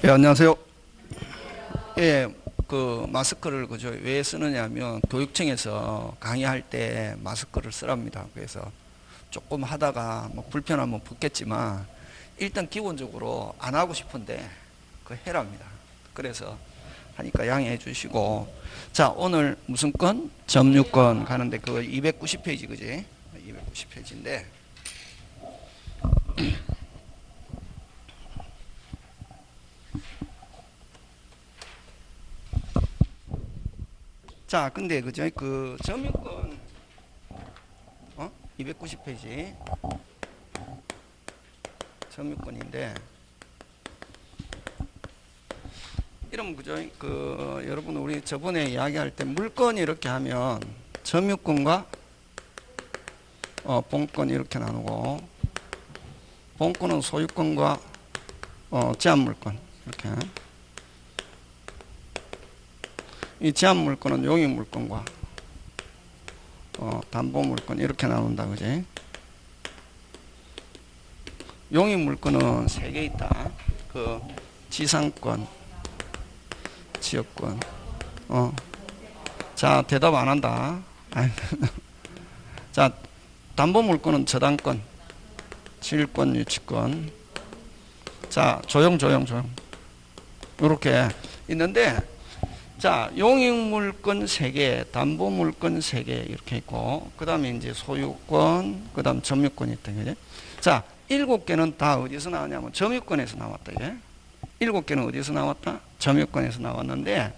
예, 안녕하세요. 예, 그 마스크를 그저 왜 쓰느냐면 교육청에서 강의할 때 마스크를 쓰랍니다. 그래서 조금 하다가 뭐 불편하면 붙겠지만 일단 기본적으로 안 하고 싶은데 그 해랍니다. 그래서 하니까 양해해 주시고, 자, 오늘 무슨 건? 점유권 가는데 그거 290페이지 그지? 290페이지인데 자, 근데 그죠? 그 점유권 290페이지 점유권인데 이러면 그죠? 그 여러분 우리 저번에 이야기할 때 물건 이렇게 하면 점유권과 본권 이렇게 나누고, 본권은 소유권과 제한물권 이렇게, 이 제한물권은 용익물권과 담보물권 이렇게 나눈다 그지? 용익물권은 3개 있다. 그 지상권, 지역권. 자, 대답 안 한다. 자, 담보물권은 저당권, 질권, 유치권. 자, 조용. 이렇게 있는데, 자, 용익물권 3개, 담보물권 3개 이렇게 있고, 그 다음에 이제 소유권, 그 다음 점유권이 있다. 그지? 자, 7개는 다 어디서 나왔냐면 점유권에서 나왔다. 이게. 7개는 어디서 나왔다? 점유권에서 나왔는데,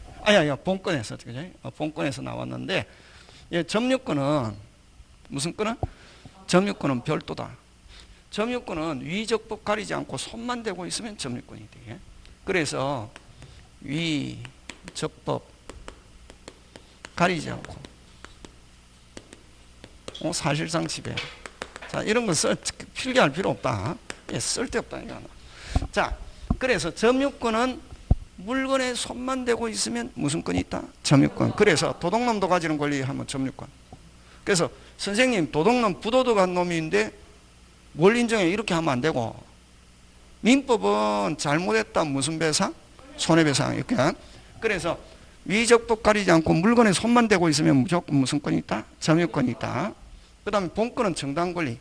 본권에서, 그지? 본권에서 나왔는데, 예, 점유권은, 무슨 권은? 점유권은 별도다. 점유권은 위적법 가리지 않고 손만 대고 있으면 점유권이 돼. 그래서, 적법 가리지 않고 사실상 지배. 자, 이런 거 필기할 필요 없다. 예, 쓸데없다 이거는. 자, 그래서 점유권은 물건에 손만 대고 있으면 무슨 권이 있다? 점유권. 그래서 도둑놈도 가지는 권리 하면 점유권. 그래서 선생님 도둑놈 부도덕한 놈인데 뭘 인정해? 이렇게 하면 안 되고, 민법은 잘못했다 무슨 배상? 손해배상. 이렇게. 그래서 위적법 가리지 않고 물건에 손만 대고 있으면 무조건 무슨 권이 있다? 점유권이 있다. 그 다음에 본권은 정당권리.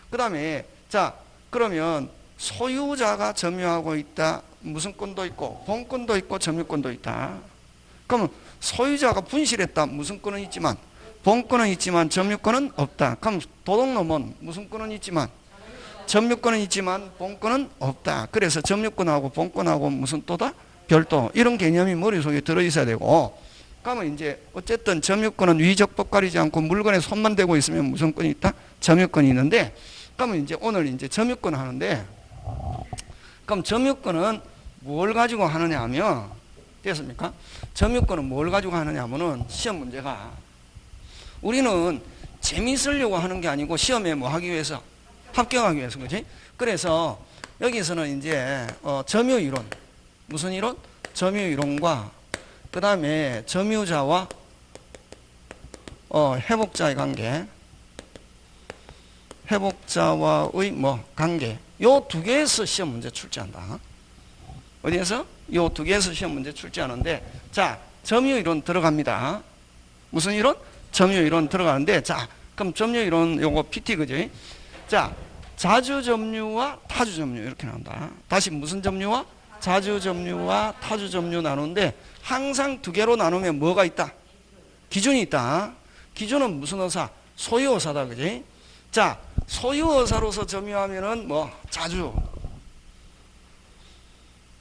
그 다음에 자, 그러면 소유자가 점유하고 있다. 무슨 권도 있고 본권도 있고 점유권도 있다. 그러면 소유자가 분실했다. 무슨 권은 있지만 본권은 있지만 점유권은 없다. 그럼 도둑놈은 무슨 권은 있지만 점유권은 있지만 본권은 없다. 그래서 점유권하고 본권하고 무슨 또다? 별도. 이런 개념이 머릿속에 들어있어야 되고, 그러면 이제 어쨌든 점유권은 위적법 가리지 않고 물건에 손만 대고 있으면 무슨 권이 있다? 점유권이 있는데, 그러면 이제 오늘 이제 점유권 하는데, 그럼 점유권은 뭘 가지고 하느냐 하면, 됐습니까? 점유권은 뭘 가지고 하느냐 하면은 시험 문제가, 우리는 재미있으려고 하는 게 아니고 시험에 뭐 하기 위해서? 합격하기 위해서, 그지? 그래서 여기서는 이제 점유이론, 무슨 이론? 점유이론과 그 다음에 점유자와 회복자의 관계, 회복자와의 관계, 요 2개에서 시험 문제 출제한다. 어디에서? 요 2개에서 시험 문제 출제하는데, 자, 점유이론 들어갑니다. 무슨 이론? 점유이론 들어가는데, 자, 그럼 점유이론 요거 PT 그지? 자, 자주점유와 타주점유 이렇게 나온다. 다시 무슨 점유와? 자주점유와 타주점유 나누는데, 항상 2개로 나누면 뭐가 있다? 기준이 있다. 기준은 무슨 의사? 소유의사다. 그지? 자, 소유의사로서 점유하면은 자주.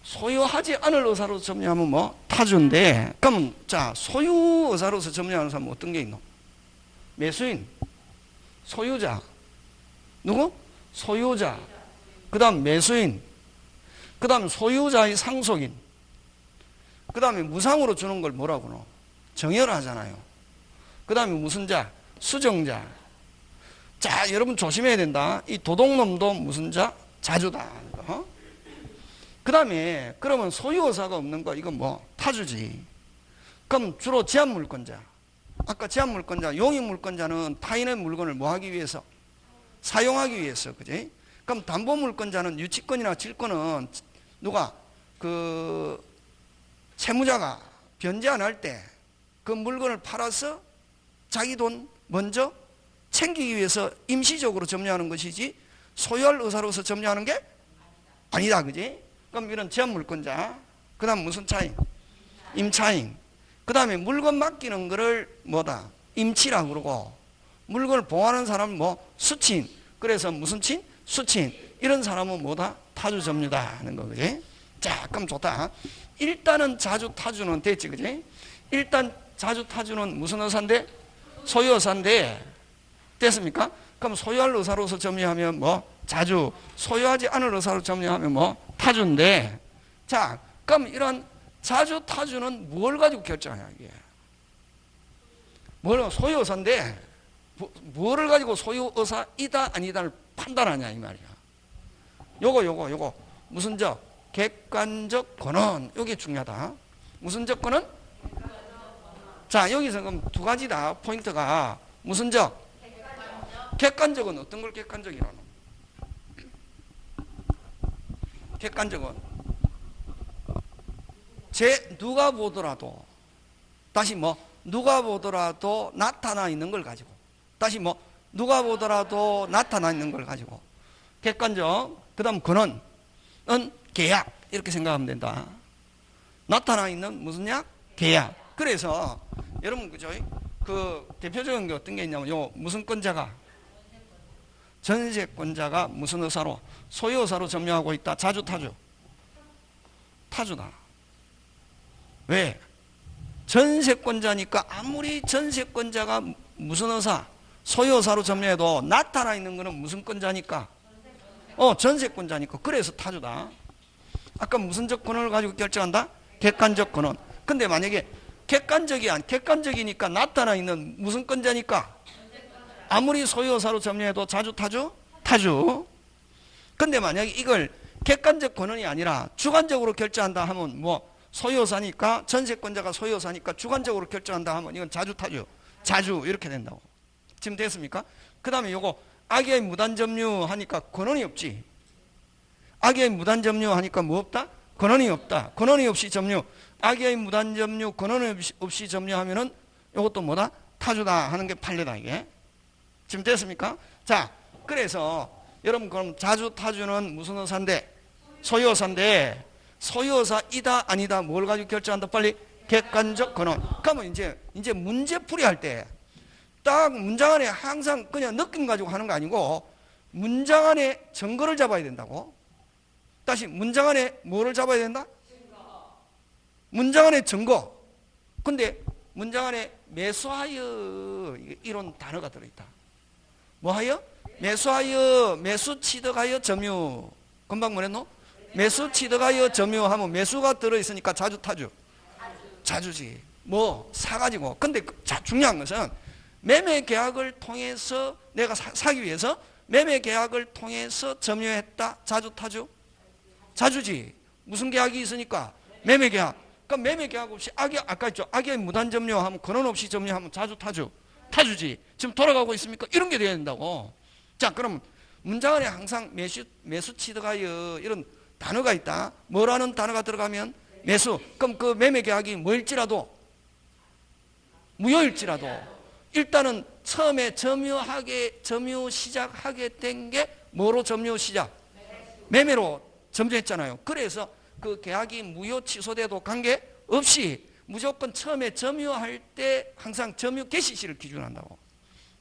소유하지 않을 의사로서 점유하면 타주인데, 그럼 자, 소유의사로서 점유하는 사람은 어떤 게 있노? 매수인, 소유자. 누구? 소유자. 그 다음 매수인. 그 다음 소유자의 상속인. 그 다음에 무상으로 주는 걸 뭐라고 하노? 정혈하잖아요. 그 다음에 무슨 자? 수정자. 자, 여러분 조심해야 된다. 이 도둑놈도 무슨 자? 자주다. 그 다음에 그러면 소유의사가 없는 거 이건 타주지. 그럼 주로 제한물권자. 아까 제한물권자, 용익물권자는 타인의 물건을 뭐 하기 위해서? 사용하기 위해서. 그지? 그럼 담보물권자는 유치권이나 질권은 누가 그 채무자가 변제 안 할 때 그 물건을 팔아서 자기 돈 먼저 챙기기 위해서 임시적으로 점유하는 것이지 소유할 의사로서 점유하는 게 아니다. 그지? 그럼 이런 제한물권자, 그 다음 무슨 차임? 임차임. 그 다음에 물건 맡기는 거를 뭐다? 임치라고 그러고, 물건을 보호하는 사람은 뭐? 수친. 그래서 무슨 친? 수친. 이런 사람은 뭐다? 타주 점유다 하는 거. 그지? 자, 그럼 좋다. 일단은 자주 타주는 됐지. 그지? 일단 자주 타주는 무슨 의사인데? 소유 의사인데 됐습니까? 그럼 소유할 의사로서 점유하면 뭐? 자주. 소유하지 않을 의사로 점유하면 뭐? 타주인데, 자, 그럼 이런 자주 타주는 뭘 가지고 결정하냐 이게? 뭘 소유 의사인데 뭐를 가지고 소유 의사이다 아니다를 판단하냐 이 말이야. 요거 무슨 적? 객관적 권한. 요게 중요하다. 무슨 적 권한? 자, 여기서 그럼 두 가지다. 포인트가 무슨 적? 객관적은 어떤 걸 객관적이라노? 객관적은 누가 보더라도, 다시 뭐 누가 보더라도 나타나 있는 걸 가지고, 다시 뭐 누가 보더라도 나타나 있는 걸 가지고. 객관적. 그 다음 근원은 계약 이렇게 생각하면 된다. 나타나 있는 무슨 약? 계약. 그래서 여러분 그죠? 그 대표적인 게 어떤 게 있냐면 요 무슨 권자가, 전세권자가 무슨 의사로? 소유 의사로 점유하고 있다. 자주 타주. 타주다. 왜? 전세권자니까 아무리 전세권자가 무슨 의사? 소유 의사로 점유해도 나타나 있는 거는 무슨 권자니까? 전세권자니까. 그래서 타주다. 아까 무슨 적 권한을 가지고 결정한다? 객관적 권한. 근데 만약에 객관적이니까 나타나 있는 무슨 권자니까? 아무리 소유 의사로 점유해도 자주 타주? 타주. 근데 만약에 이걸 객관적 권한이 아니라 주관적으로 결정한다 하면 뭐 소유 의사니까, 전세권자가 소유 의사니까 주관적으로 결정한다 하면 이건 자주 타주. 자주 이렇게 된다고. 지금 됐습니까? 그 다음에 요거 악의 무단 점유 하니까 권한이 없지. 악의 무단 점유 하니까 뭐 없다? 권한이 없다. 권한이 없이 점유. 악의 무단 점유, 권한 없이 점유하면은 요것도 뭐다? 타주다 하는 게 판례다 이게. 지금 됐습니까? 자, 그래서 여러분 그럼 자주 타주는 무슨 의사인데? 소유 의사인데, 소유 의사이다 아니다 뭘 가지고 결정한다? 빨리 객관적 권한. 그러면 이제 문제풀이 할 때 딱 문장 안에 항상 그냥 느낌 가지고 하는 거 아니고 문장 안에 증거를 잡아야 된다고. 다시 문장 안에 뭐를 잡아야 된다? 문장 안에 증거. 근데 문장 안에 매수하여 이런 단어가 들어있다. 뭐하여? 매수하여, 매수 취득하여 점유. 금방 뭐랬노? 매수 취득하여 점유하면 매수가 들어있으니까 자주 타주. 자주지. 뭐 사가지고. 근데 중요한 것은 매매 계약을 통해서 내가 사기 위해서 매매 계약을 통해서 점유했다. 자주 타주? 자주지. 무슨 계약이 있으니까? 매매 계약. 그럼 매매 계약 없이 아까 있죠. 악의 무단 점유하면 권한 없이 점유하면 자주 타주. 타주지. 지금 돌아가고 있습니까? 이런 게 돼야 된다고. 자, 그럼 문장 안에 항상 매수 취득하여 이런 단어가 있다. 뭐라는 단어가 들어가면 매수. 그럼 그 매매 계약이 뭐일지라도, 무효일지라도 일단은 처음에 점유 시작하게 된 게 뭐로 점유 시작? 매매로 점유했잖아요. 그래서 그 계약이 무효 취소돼도 관계없이 무조건 처음에 점유할 때 항상 점유 개시시를 기준으로 한다고.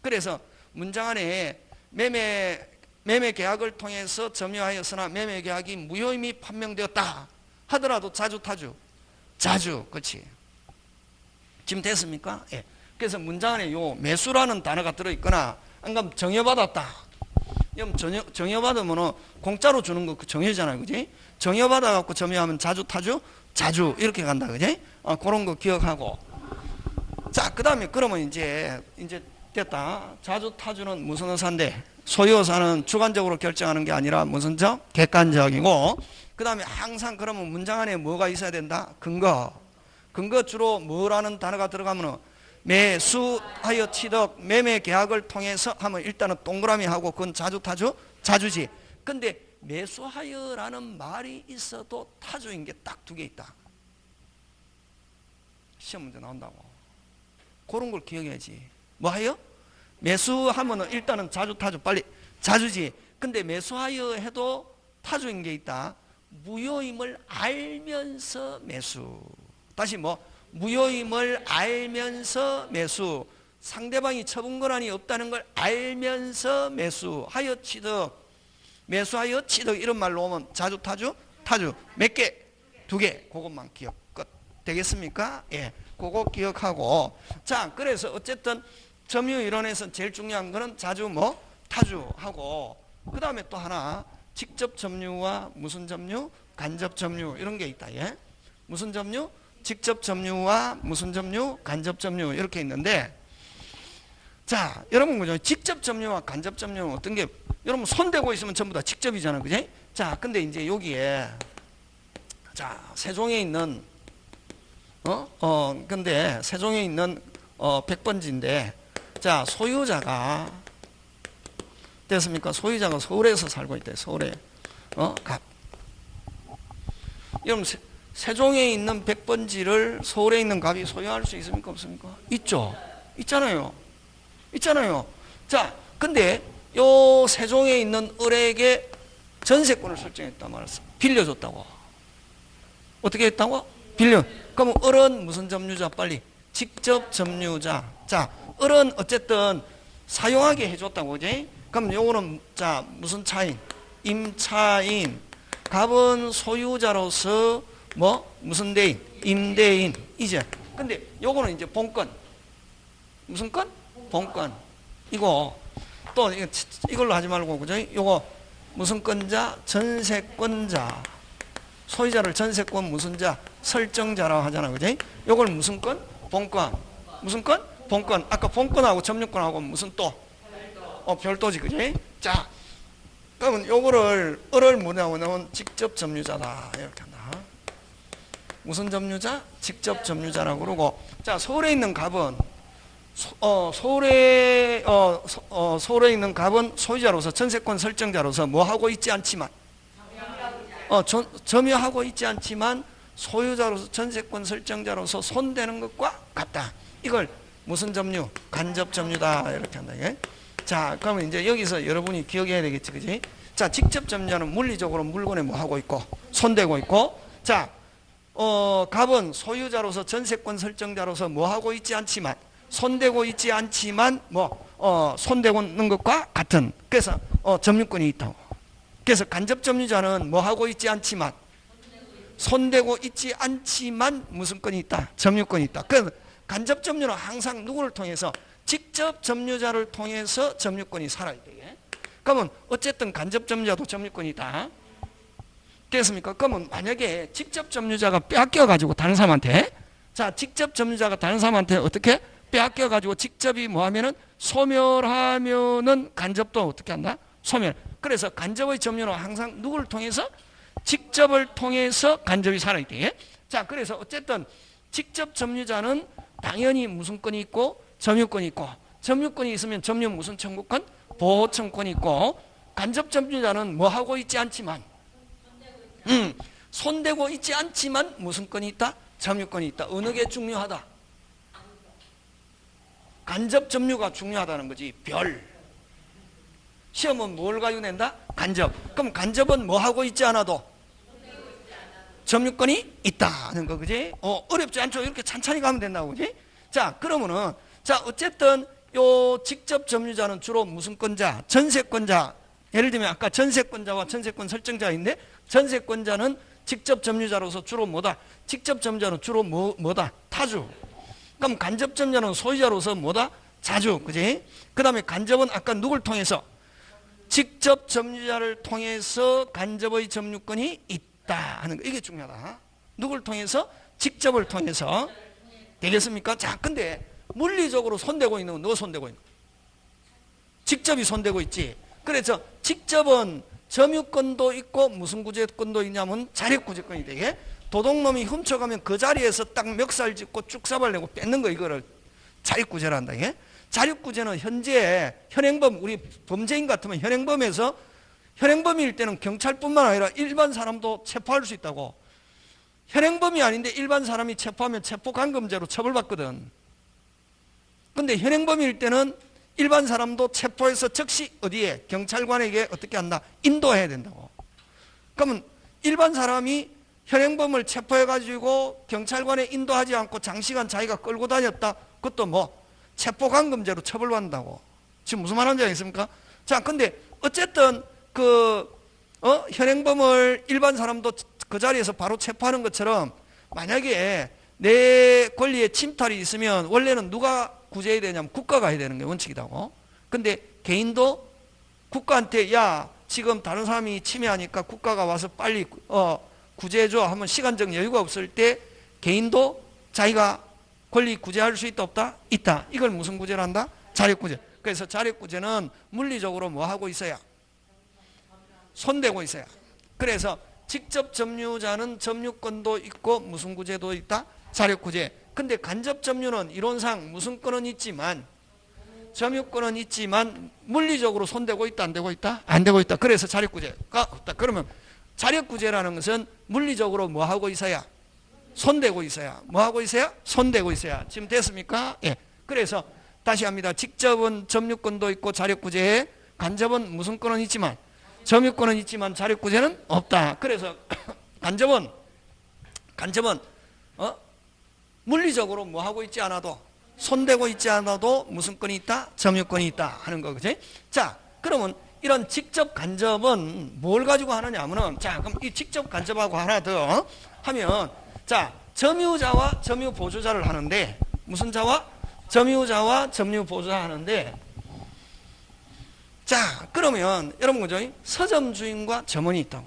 그래서 문장 안에 매매 계약을 통해서 점유하였으나 매매 계약이 무효임이 판명되었다 하더라도 자주 타주. 자주. 그렇지. 지금 됐습니까? 예. 그래서 문장 안에 요 매수라는 단어가 들어있거나 안 그러면 정여받았다. 정여받으면 공짜로 주는 거 정여잖아요. 그지? 정여받아 갖고 점유하면 자주 타주? 자주 이렇게 간다. 그지? 그런 거 기억하고. 자, 그 다음에 그러면 이제 됐다. 자주 타주는 무슨 의사인데? 소유 의사는 주관적으로 결정하는 게 아니라 무슨 적? 객관적이고. 그 다음에 항상 그러면 문장 안에 뭐가 있어야 된다? 근거. 근거 주로 뭐라는 단어가 들어가면 매수하여 취득, 매매 계약을 통해서 하면 일단은 동그라미 하고 그건 자주 타주? 자주지. 근데 매수하여라는 말이 있어도 타주인 게 딱 두 개 있다. 시험 문제 나온다고. 그런 걸 기억해야지. 뭐 하여? 매수하면은 일단은 자주 타주 빨리 자주지. 근데 매수하여 해도 타주인 게 있다. 무효임을 알면서 매수. 다시 뭐 무효임을 알면서 매수. 상대방이 처분 권한이 없다는 걸 알면서 매수하여 취득. 매수하여 취득 이런 말로 오면 자주 타주 타주 몇 개? 두 개. 그것만 기억 끝. 되겠습니까? 예. 그거 기억하고. 자, 그래서 어쨌든 점유 이론에서 제일 중요한 거는 자주 뭐 타주하고, 그 다음에 또 하나 직접 점유와 무슨 점유? 간접 점유 이런 게 있다. 예? 무슨 점유? 직접 점유와 무슨 점유? 간접 점유 이렇게 있는데, 자, 여러분 그죠? 직접 점유와 간접 점유는 어떤 게, 여러분 손대고 있으면 전부 다 직접이잖아, 그지? 자, 근데 이제 여기에 자 세종에 있는 근데 세종에 있는 100번지인데, 자 소유자가 됐습니까? 소유자가 서울에서 살고 있대. 서울에 갑. 여러분 세종에 있는 100번지를 서울에 있는 갑이 소유할 수 있습니까? 없습니까? 있죠. 있잖아요. 있잖아요. 자, 근데 요 세종에 있는 을에게 전세권을 설정했단 말이었어. 빌려줬다고. 어떻게 했다고? 빌려. 그럼 을은 무슨 점유자? 빨리. 직접 점유자. 자, 을은 어쨌든 사용하게 해줬다고, 그지? 그럼 요거는 자 무슨 차인? 임차인. 갑은 소유자로서 뭐 무슨 대인? 임대인. 이제 근데 요거는 이제 본권. 무슨 권? 본권. 이거 또 이걸로 하지 말고, 그죠? 요거 무슨 권자? 전세권자. 소유자를 전세권 무슨 자? 설정자라고 하잖아, 그지? 요걸 무슨 권? 본권. 무슨 권? 본권. 아까 본권하고 점유권하고 무슨 또? 별도지, 그지? 자, 그러면 요거를 을을 뭐냐면 직접 점유자다 이렇게 한다. 무슨 점유자? 직접 점유자라고 그러고. 자, 서울에 있는 갑은 서울에 있는 갑은 소유자로서 전세권 설정자로서 뭐 하고 있지 않지만 점유하고 있지 않지만 소유자로서 전세권 설정자로서 손대는 것과 같다. 이걸 무슨 점유? 간접 점유다 이렇게 한다. 예? 자, 그러면 이제 여기서 여러분이 기억해야 되겠지, 그지? 자, 직접 점유자는 물리적으로 물건에 뭐 하고 있고 손대고 있고. 자, 갑은 소유자로서 전세권 설정자로서 뭐 하고 있지 않지만 손대고 있지 않지만 손대고 있는 것과 같은. 그래서 점유권이 있다고. 그래서 간접 점유자는 뭐 하고 있지 않지만 손대고 있지 않지만 무슨 권이 있다? 점유권이 있다. 그래서 간접 점유는 항상 누구를 통해서? 직접 점유자를 통해서 점유권이 살아야 돼. 그러면 어쨌든 간접 점유자도 점유권이 있다. 됐습니까? 그러면 만약에 직접 점유자가 빼앗겨 가지고 다른 사람한테, 자, 직접 점유자가 다른 사람한테 어떻게 빼앗겨 가지고 직접이 뭐 하면은 소멸하면은 간접도 어떻게 한다? 소멸. 그래서 간접의 점유는 항상 누구를 통해서? 직접을 통해서 간접이 살아야 돼. 자, 그래서 어쨌든 직접 점유자는 당연히 무슨 권이 있고 점유권이 있고, 점유권이 있으면 점유 무슨 청구권? 보호청구권이 있고, 간접 점유자는 뭐 하고 있지 않지만 손대고 있지 않지만 무슨 권이 있다? 점유권이 있다. 어느 게 중요하다? 간접 점유가 중요하다는 거지. 별. 시험은 뭘 가지고 낸다? 간접. 그럼 간접은 뭐 하고 있지 않아도 점유권이 있다는 거, 그지? 어렵지 않죠? 이렇게 찬찬히 가면 된다고, 그지? 자, 그러면은, 자, 어쨌든 요 직접 점유자는 주로 무슨 권자? 전세권자. 예를 들면 아까 전세권자와 전세권 설정자인데, 전세권자는 직접 점유자로서 주로 뭐다? 직접 점유자는 주로 뭐다? 타주. 그럼 간접 점유자는 소유자로서 뭐다? 자주, 그지? 그 다음에 간접은 아까 누굴 통해서? 직접 점유자를 통해서 간접의 점유권이 있다 하는 거. 이게 중요하다. 누굴 통해서? 직접을 통해서. 되겠습니까? 자, 근데 물리적으로 손대고 있는 건 누가 손대고 있는 거? 직접이 손대고 있지. 그래서 직접은 점유권도 있고 무슨 구제권도 있냐면 자력구제권이 되게. 도둑놈이 훔쳐가면 그 자리에서 딱 멱살 짚고 쭉 잡아내고 뺏는 거, 이거를 자력구제란다. 이게. 자력구제는 현재 현행범, 우리 범죄인 같으면 현행범에서 현행범일 때는 경찰뿐만 아니라 일반 사람도 체포할 수 있다고. 현행범이 아닌데 일반 사람이 체포하면 체포감금죄로 처벌받거든. 근데 현행범일 때는 일반 사람도 체포해서 즉시 어디에? 경찰관에게 어떻게 한다? 인도해야 된다고. 그러면 일반 사람이 현행범을 체포해가지고 경찰관에 인도하지 않고 장시간 자기가 끌고 다녔다. 그것도 뭐 체포감금죄로 처벌받는다고. 지금 무슨 말하는지 알겠습니까? 자, 근데 어쨌든 현행범을 일반 사람도 그 자리에서 바로 체포하는 것처럼 만약에 내 권리에 침탈이 있으면 원래는 누가 구제해야 되냐면 국가가 해야 되는 게 원칙이다고. 근데 개인도 국가한테 야 지금 다른 사람이 침해하니까 국가가 와서 빨리 구제해줘 하면 시간적 여유가 없을 때 개인도 자기가 권리 구제할 수 있다 없다? 있다. 이걸 무슨 구제를 한다? 자력구제. 그래서 자력구제는 물리적으로 뭐 하고 있어야? 손대고 있어야. 그래서 직접 점유자는 점유권도 있고 무슨 구제도 있다? 자력구제. 근데 간접 점유는 이론상 무슨 권은 있지만 점유권은 있지만 물리적으로 손대고 있다 안 되고 있다? 안 되고 있다. 그래서 자력구제가 없다. 그러면 자력구제라는 것은 물리적으로 뭐 하고 있어야? 손대고 있어야. 뭐 하고 있어야? 손대고 있어야. 지금 됐습니까? 예. 그래서 다시 합니다. 직접은 점유권도 있고 자력구제에 간접은 무슨 권은 있지만 점유권은 있지만 자력구제는 없다. 그래서 간접은 물리적으로 뭐 하고 있지 않아도 손대고 있지 않아도 무슨 권이 있다? 점유권이 있다 하는 거, 그지? 자, 그러면 이런 직접 간접은 뭘 가지고 하느냐 하면은, 자, 그럼 이 직접 간접하고 하나 더 하면, 자, 점유자와 점유보조자를 하는데, 무슨 자와? 점유자와 점유보조자 하는데, 자, 그러면 여러분 그죠? 서점 주인과 점원이 있다고.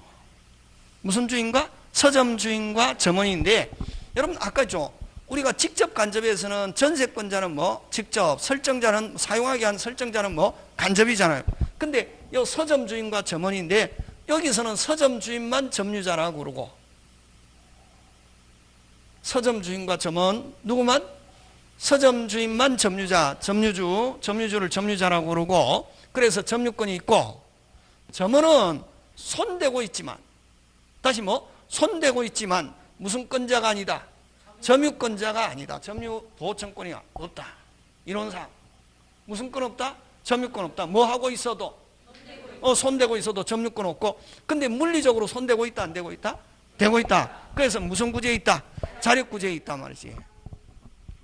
무슨 주인과? 서점 주인과 점원인데, 여러분 아까 있죠? 우리가 직접 간접에서는 전세권자는 뭐 직접, 설정자는 사용하게 한 설정자는 뭐 간접이잖아요. 근데 이 서점 주인과 점원인데 여기서는 서점 주인만 점유자라고 그러고 서점 주인과 점원 누구만? 서점 주인만 점유자, 점유주를 점유자라고 그러고 그래서 점유권이 있고 점원은 손대고 있지만 다시 뭐? 손대고 있지만 무슨 권자가 아니다. 점유권자가 아니다. 점유보호청권이 없다. 이론상 무슨 권 없다? 점유권 없다. 뭐 하고 있어도 손대고 있어도 점유권 없고 근데 물리적으로 손대고 있다 안 되고 있다? 되고 있다. 그래서 무슨 구제에 있다? 자력구제에 있다 말이지.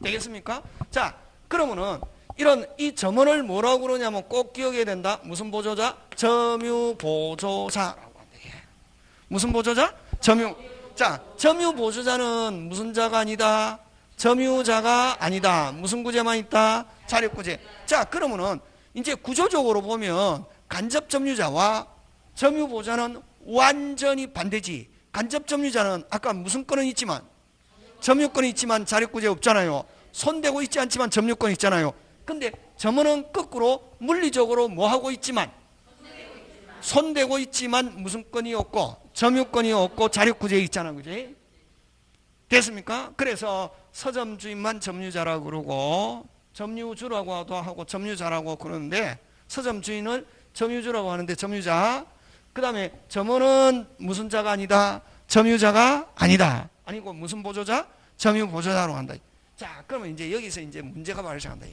되겠습니까? 자, 그러면은 이런 이 점원을 뭐라고 그러냐면 꼭 기억해야 된다. 무슨 보조자? 점유보조자라고 한다. 무슨 보조자? 자, 점유보조자는 무슨 자가 아니다? 점유자가 아니다. 무슨 구제만 있다? 자력구제. 자, 그러면은 이제 구조적으로 보면 간접점유자와 점유보조자는 완전히 반대지. 간접점유자는 아까 무슨 권은 있지만 점유권이 있지만 자력구제 없잖아요. 손대고 있지 않지만 점유권이 있잖아요. 근데 점원은 거꾸로 물리적으로 뭐 하고 있지만 손대고 있지만 무슨 권이 없고 점유권이 없고 자력구제에 있잖아. 그지? 됐습니까? 그래서 서점 주인만 점유자라고 그러고 점유주라고 하고 점유자라고 그러는데 서점 주인을 점유주라고 하는데 점유자 그 다음에 점원은 무슨 자가 아니다. 점유자가 아니다. 아니고 무슨 보조자? 점유보조자로 한다. 자, 그러면 이제 여기서 이제 문제가 발생한다.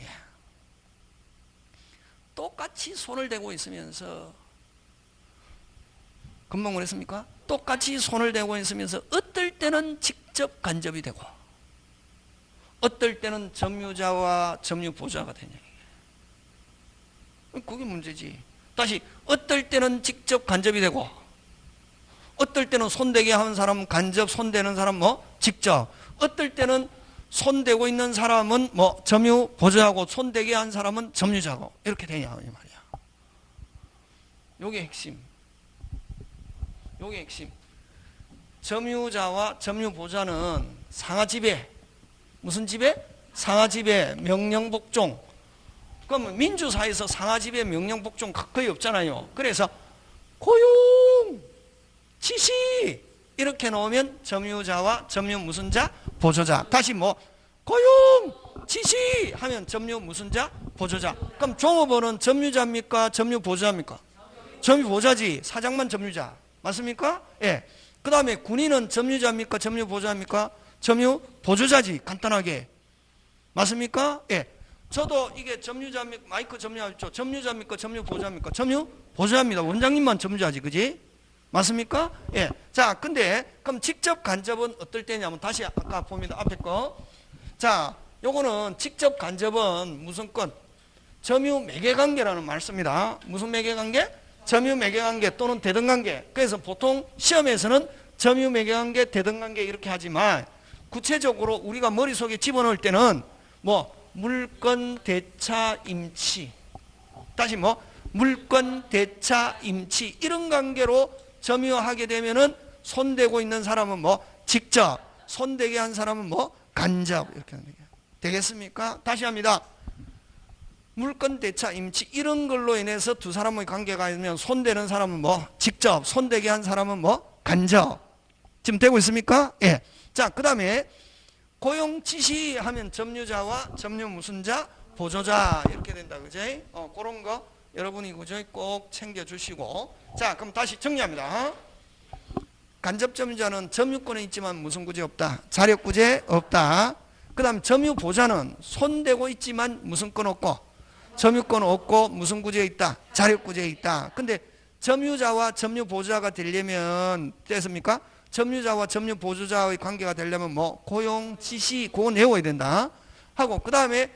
똑같이 손을 대고 있으면서 금방 뭐랬습니까? 똑같이 손을 대고 있으면서 어떨 때는 직접 간접이 되고 어떨 때는 점유자와 점유보조자가 되냐. 그게 문제지. 다시 어떨 때는 직접 간접이 되고 어떨 때는 손대게 하는 사람은 간접, 손대는 사람 뭐 직접. 어떨 때는 손대고 있는 사람은 뭐 점유보조하고 손대게 한 사람은 점유자고 이렇게 되냐 이 말이야. 요게 핵심. 요게 핵심. 점유자와 점유보조자는 상하지배. 무슨 지배? 상하지배, 명령복종. 그러면 민주사회에서 상하지배, 명령복종 거의 없잖아요. 그래서 고용, 지시 이렇게 놓으면 점유자와 점유 무슨 자? 보조자. 다시 뭐 고용, 지시 하면 점유 무슨 자? 보조자. 그럼 종업원은 점유자입니까? 점유 보조자입니까? 점유보좌지. 사장만 점유자. 맞습니까? 예. 그 다음에 군인은 점유자입니까? 점유보좌입니까? 점유보조자지. 간단하게. 맞습니까? 예. 저도 이게 점유자입니까? 마이크 점유하죠. 점유자입니까? 점유보좌입니까? 점유보좌입니다. 원장님만 점유자지. 그지? 맞습니까? 예. 자, 근데 그럼 직접 간접은 어떨 때냐면 다시 아까 봅니다. 앞에 거. 자, 요거는 직접 간접은 무슨 건? 점유 매개관계라는 말 씁니다. 무슨 매개관계? 점유 매개관계 또는 대등관계. 그래서 보통 시험에서는 점유 매개관계, 대등관계 이렇게 하지만 구체적으로 우리가 머릿속에 집어넣을 때는 뭐 물건, 대차, 임치. 다시 뭐 물건, 대차, 임치 이런 관계로 점유하게 되면은 손대고 있는 사람은 뭐 직접, 손대게 한 사람은 뭐 간접 이렇게 하는 거예요. 되겠습니까? 다시 합니다. 물건, 대차, 임치 이런 걸로 인해서 두 사람의 관계가 있으면 손대는 사람은 뭐 직접, 손대게 한 사람은 뭐 간접. 지금 되고 있습니까? 예. 자, 그 다음에 고용 지시하면 점유자와 점유 무슨 자? 보조자 이렇게 된다. 그지? 그런 거 여러분이 그죠? 꼭 챙겨주시고. 자, 그럼 다시 정리합니다. 간접 점유자는 점유권에 있지만 무슨 구제 없다? 자력 구제 없다. 그 다음 점유보좌는 손대고 있지만 무슨 건 없고 점유권 없고 무슨 구제에 있다? 자력 구제에 있다. 근데 점유자와 점유보조자가 되려면 됐습니까? 점유자와 점유보조자의 관계가 되려면 뭐 고용, 지시 그거 내워야 된다 하고 그 다음에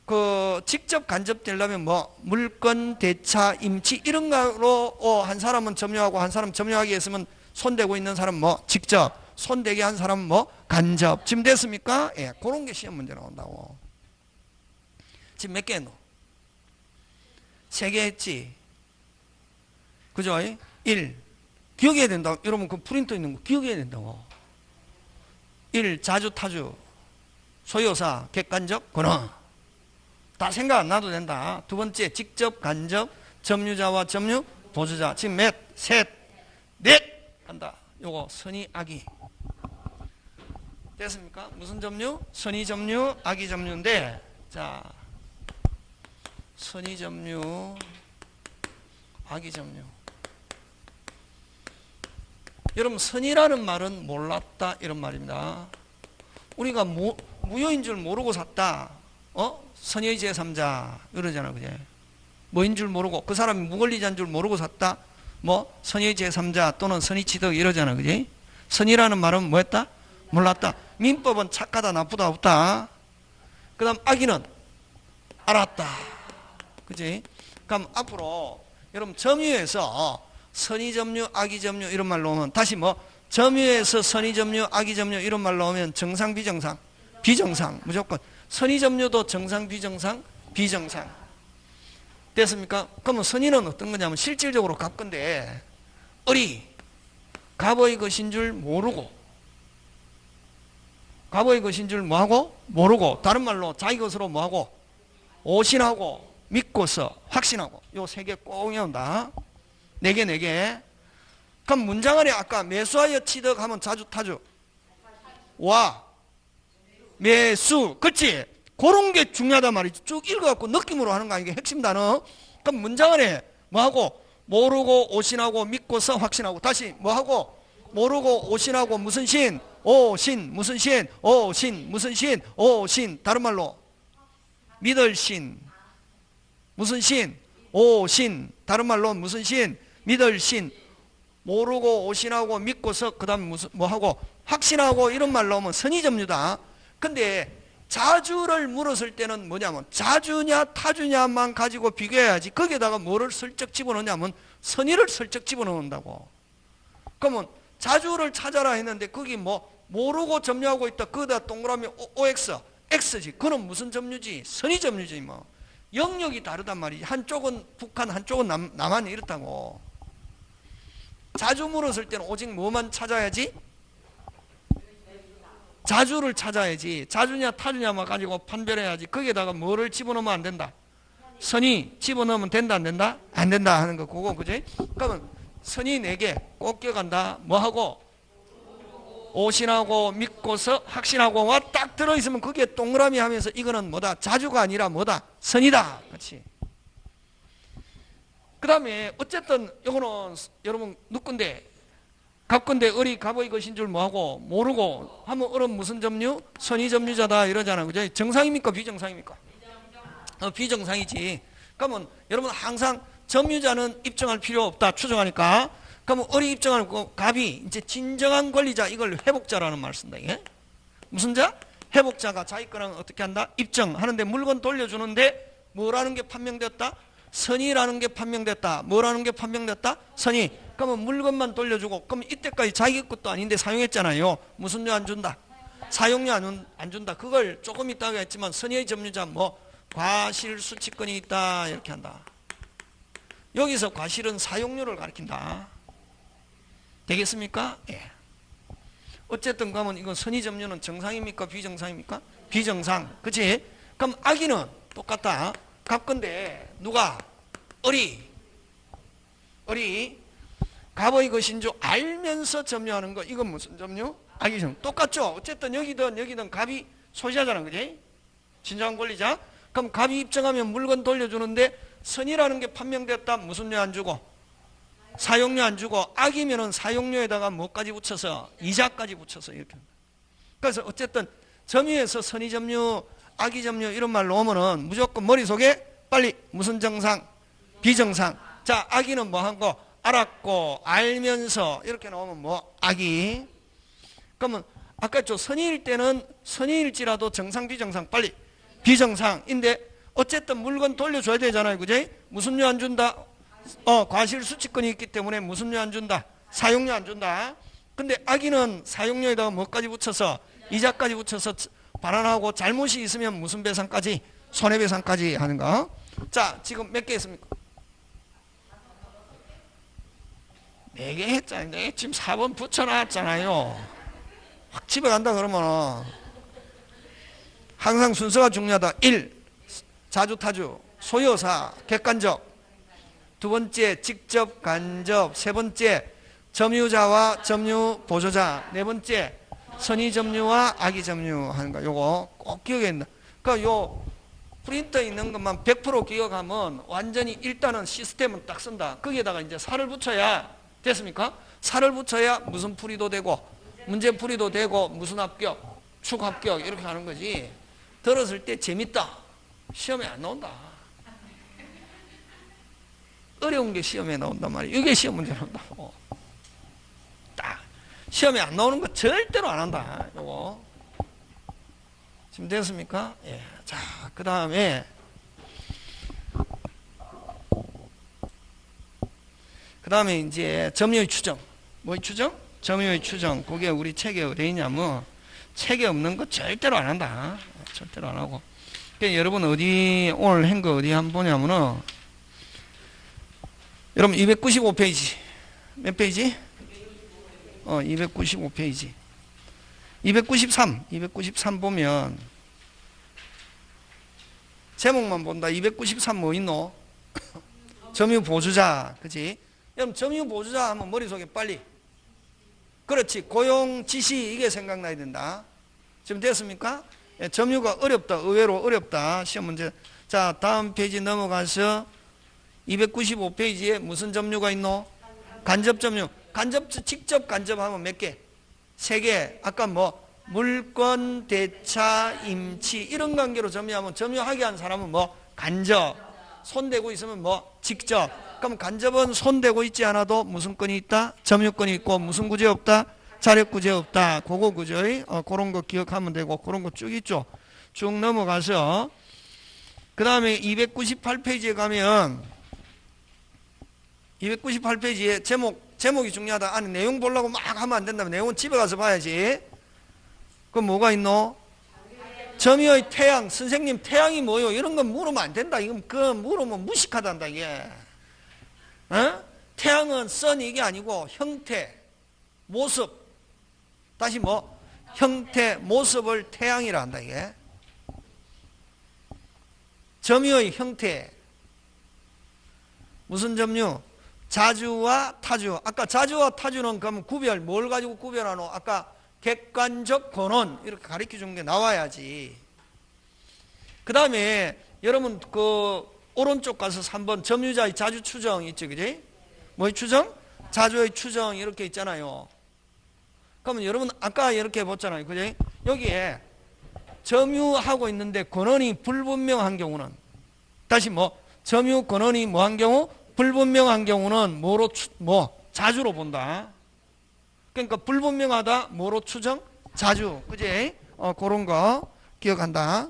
그 직접 간접 되려면 뭐 물건, 대차, 임치 이런 거로 한 사람은 점유하고 한 사람 점유하기 했으면 손대고 있는 사람 뭐 직접, 손대게 한 사람은 뭐 간접. 지금 됐습니까? 예, 그런 게 시험 문제 나온다고. 지금 몇 개 했노? 3개 했지. 그죠? 1. 기억해야 된다고. 여러분 그 프린터 있는 거 기억해야 된다고. 1. 자주 타주. 소요사. 객관적 권한. 다 생각 안 나도 된다. 두 번째 직접 간접. 점유자와 점유 보조자. 지금 몇? 셋. 넷. 한다. 요거 선의 악의. 됐습니까? 무슨 점유? 선의 점유, 악의 점유인데 자 선의 점유, 악의 점유. 여러분 선의라는 말은 몰랐다 이런 말입니다. 우리가 무효인 줄 모르고 샀다. 선의 제3자 이러잖아. 그제? 뭐인 줄 모르고 그 사람이 무권리자인 줄 모르고 샀다. 뭐 선의 제3자 또는 선의 취득 이러잖아. 그지? 선의라는 말은 뭐였다? 몰랐다. 민법은 착하다 나쁘다 없다. 그 다음 악의는 알았다. 그지? 그럼 앞으로 여러분 점유에서 선의점유 악의점유 이런 말 나오면 다시 뭐 점유에서 선의점유 악의점유 이런 말 나오면 정상 비정상? 비정상 무조건. 선의점유도 정상 비정상? 비정상. 됐습니까? 그러면 선의는 어떤 거냐면 실질적으로 값 건데 을이 갑의 것인 줄 모르고 갑의 것인 줄 뭐하고? 모르고 다른 말로 자기 것으로 뭐하고? 오신하고 믿고서 확신하고 요 3개 꼭 외운다. 4개. 그럼 문장 안에 아까 매수하여 취득하면 자주 타주 와 매수 그렇지? 그런 게 중요하단 말이지. 쭉 읽어갖고 느낌으로 하는 거 아니게 핵심 단어. 그럼 문장 안에 뭐하고? 모르고 오신하고 믿고서 확신하고 다시 뭐하고? 모르고 오신하고 무슨 신? 오신 무슨 신? 오신 무슨 신? 오신 다른 말로 믿을 신 무슨 신? 오신 다른 말로 무슨 신? 믿을 신. 모르고 오신하고 믿고서 그 다음 무슨 뭐하고? 확신하고 이런 말 나오면 선의점유다. 근데 자주를 물었을 때는 뭐냐면 자주냐 타주냐만 가지고 비교해야지 거기에다가 뭐를 슬쩍 집어넣냐면 선의를 슬쩍 집어넣는다고. 그러면 자주를 찾아라 했는데 거기 뭐 모르고 점유하고 있다. 거기다 동그라미 OX X지. 그건 무슨 점유지? 선의 점유지 뭐. 영역이 다르단 말이지. 한쪽은 북한 한쪽은 남한 이렇다고. 자주 물었을 때는 오직 뭐만 찾아야지? 자주를 찾아야지. 자주냐 타주냐만 가지고 판별해야지. 거기에다가 뭐를 집어넣으면 안 된다. 선의 집어넣으면 된다 안 된다? 안 된다 하는 거 그거 그지? 그러면 선의 4개 꼭 기억한다. 뭐하고? 오신하고 믿고서 확신하고가 딱 들어있으면 그게 동그라미 하면서 이거는 뭐다? 자주가 아니라 뭐다? 선이다. 그렇지? 그 다음에 어쨌든 요거는 여러분 누군데 갑건데 을이 갑의 것인 줄 뭐하고 모르고 하면 을은 무슨 점유? 선의점유자다 이러잖아. 그죠? 정상입니까? 비정상입니까? 비정상이지. 그러면 여러분 항상 점유자는 입증할 필요 없다. 추정하니까. 그러면 을이 입증하고 갑이 이제 진정한 권리자, 이걸 회복자라는 말을 쓴다. 이게 무슨 자? 회복자가 자기 거랑 어떻게 한다? 입증하는데 물건 돌려주는데 뭐라는 게 판명됐다? 선의라는 게 판명됐다. 뭐라는 게 판명됐다? 선의. 그러면 물건만 돌려주고, 그럼 이때까지 자기 것도 아닌데 사용했잖아요. 무슨 료 안 준다? 사용료 안 준다. 그걸 조금 있다가 했지만 선의의 점유자 뭐 과실수취권이 있다 이렇게 한다. 여기서 과실은 사용료를 가리킨다. 되겠습니까? 예. 어쨌든 그러면 이건 선의 점유는 정상입니까? 비정상입니까? 비정상. 그치? 그럼 악의는 똑같다. 갑건데 누가? 을이 갑의 것인 줄 알면서 점유하는 거, 이건 무슨 점유? 악의점. 똑같죠? 어쨌든 여기든 갑이 소지하잖아. 그지? 진정한 권리자. 그럼 갑이 입증하면 물건 돌려주는데 선의라는 게 판명됐다. 무슨 료 안 주고? 사용료 안 주고. 악이면은 사용료에다가 뭐까지 붙여서? 이자까지 붙여서 이렇게. 그래서 어쨌든 점유에서 선의점유, 악의점유 이런 말 놓으면은 무조건 머릿속에 빨리 무슨 정상? 비정상. 자, 악의는 뭐 한 거? 알았고 알면서 이렇게 나오면 뭐? 악의. 그러면 아까 저 선의일 때는 선의일지라도 정상 비정상 빨리 비정상인데 어쨌든 물건 돌려줘야 되잖아요. 그지? 무슨 료 안 준다? 과실수취권이 있기 때문에 무슨 료 안 준다? 사용료 안 준다. 근데 악의는 사용료에다가 뭐까지 붙여서? 이자까지 붙여서 반환하고 잘못이 있으면 무슨 배상까지? 손해배상까지 하는 거. 자, 지금 몇 개 했습니까? 4개 했잖아요. 내가 지금 4번 붙여놨잖아요. 확 집에 간다 그러면 항상 순서가 중요하다. 1. 자주타주, 소유사, 객관적. 두 번째, 직접 간접. 세 번째, 점유자와 점유보조자. 네 번째, 선의점유와 악의점유 하는 거. 요거 꼭 기억해야 된다. 그러니까 요 프린터에 있는 것만 100% 기억하면 완전히 일단은 시스템은 딱 쓴다. 거기에다가 이제 살을 붙여야 됐습니까? 살을 붙여야 무슨 풀이도 되고 문제 풀이도 되고 무슨 합격, 축 합격 이렇게 하는 거지. 들었을 때 재밌다. 시험에 안 나온다. 어려운 게 시험에 나온단 말이에요. 이게 시험 문제 나온다고. 딱 시험에 안 나오는 거 절대로 안 한다. 요거 지금 됐습니까? 예. 자, 그 다음에 이제 점유의 추정. 뭐의 추정? 점유의 추정. 그게 우리 책에 어디 있냐면 책에 없는 거 절대로 안 한다. 절대로 안 하고. 그러니까 여러분 어디 오늘 한 거 어디 한번 보냐면은 여러분 295페이지. 몇 페이지? 295페이지. 293 보면 제목만 본다. 293 뭐 있노? 점유보조자. 그치? 여러분 점유보조자 하면 머릿속에 빨리 그렇지. 고용 지시 이게 생각나야 된다. 지금 됐습니까? 예, 점유가 어렵다. 의외로 어렵다. 시험 문제. 자, 다음 페이지 넘어가서 295페이지에 무슨 점유가 있노? 간접 점유. 직접 간접하면 몇 개? 3개. 아까 뭐 물권, 대차, 임치 이런 관계로 점유하면 점유하게 한 사람은 뭐 간접. 손대고 있으면 뭐 직접. 그럼 간접은 손대고 있지 않아도 무슨 권이 있다? 점유권이 있고 무슨 구제 없다? 자력 구제 없다. 그거 구조의 그런 거 기억하면 되고 그런 거 쭉 있죠. 쭉 넘어가서 그 다음에 298페이지에 가면 298페이지에 제목이 중요하다. 아니 내용 보려고 막 하면 안 된다면 내용은 집에 가서 봐야지. 그럼 뭐가 있노? 점유의 태양. 선생님 태양이 뭐요? 이런 건 물으면 안 된다. 이건 그 물으면 무식하단다 이게. 어? 태양은 선 이게 아니고 형태, 모습. 다시 뭐 형태, 모습을 태양이라 한다 이게. 점유의 형태. 무슨 점유? 자주와 타주. 아까 자주와 타주는 그러면 구별, 뭘 가지고 구별하노? 아까 객관적 권원 이렇게 가르쳐 준 게 나와야지. 그 다음에 여러분 그 오른쪽 가서 3번 점유자의 자주 추정 있죠, 그지? 뭐의 추정? 자주의 추정 이렇게 있잖아요. 그러면 여러분 아까 이렇게 봤잖아요, 그지? 여기에 점유하고 있는데 권한이 불분명한 경우는 다시 점유 권한이 뭐한 경우? 불분명한 경우는 뭐로 자주로 본다. 그러니까 불분명하다 뭐로 추정? 자주, 그지? 그런 거 기억한다.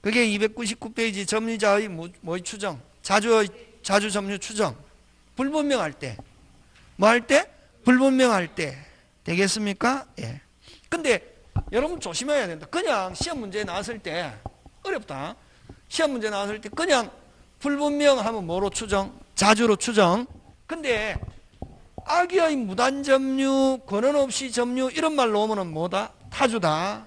그게 299페이지 점유자의 뭐의 추정? 자주 점유 추정. 불분명할 때. 뭐 할 때? 불분명할 때. 되겠습니까? 예. 근데 여러분 조심해야 된다. 그냥 시험 문제 나왔을 때 어렵다. 시험 문제 나왔을 때 그냥 불분명하면 뭐로 추정? 자주로 추정. 근데 악의의 무단 점유, 권한 없이 점유 이런 말로 오면은 뭐다? 타주다.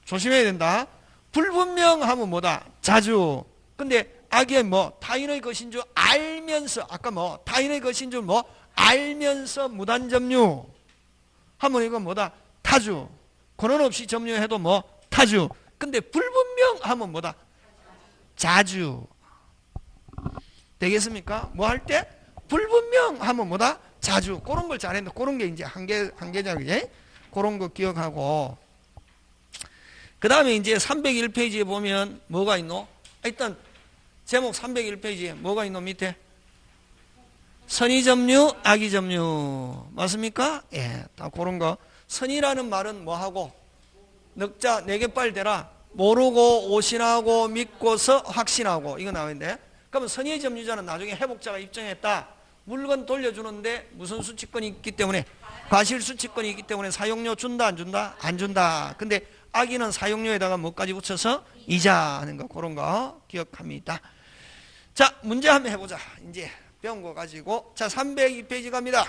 조심해야 된다. 불분명하면 뭐다? 자주. 근데 악의의 타인의 것인 줄 알면서 아까 타인의 것인 줄 알면서 무단 점유 하면 이건 뭐다? 타주. 권한 없이 점유해도 타주. 근데 불분명하면 뭐다? 자주. 되겠습니까? 뭐 할 때? 불분명하면 뭐다? 자주. 그런 걸 잘했는데 그런 게 이제 한계작이지? 그런 거 기억하고 그 다음에 이제 301페이지에 보면 뭐가 있노? 일단 제목 301페이지에 뭐가 있노? 밑에 선의점유, 악의점유 맞습니까? 예, 다 그런 거. 선의라는 말은 뭐하고? 넉자 4개 빨리 대라. 모르고 오신하고 믿고서 확신하고 이거 나오는데 그러면 선의의 점유자는 나중에 회복자가 입증했다. 물건 돌려주는데 무슨 수취권이 있기 때문에 과실 수취권이 있기 때문에 사용료 준다 안 준다? 안 준다. 근데 악의는 사용료에다가 뭐까지 붙여서 이자 하는 거 그런 거 기억합니다. 자 문제 한번 해보자. 이제 배운 거 가지고 자 302페이지 갑니다.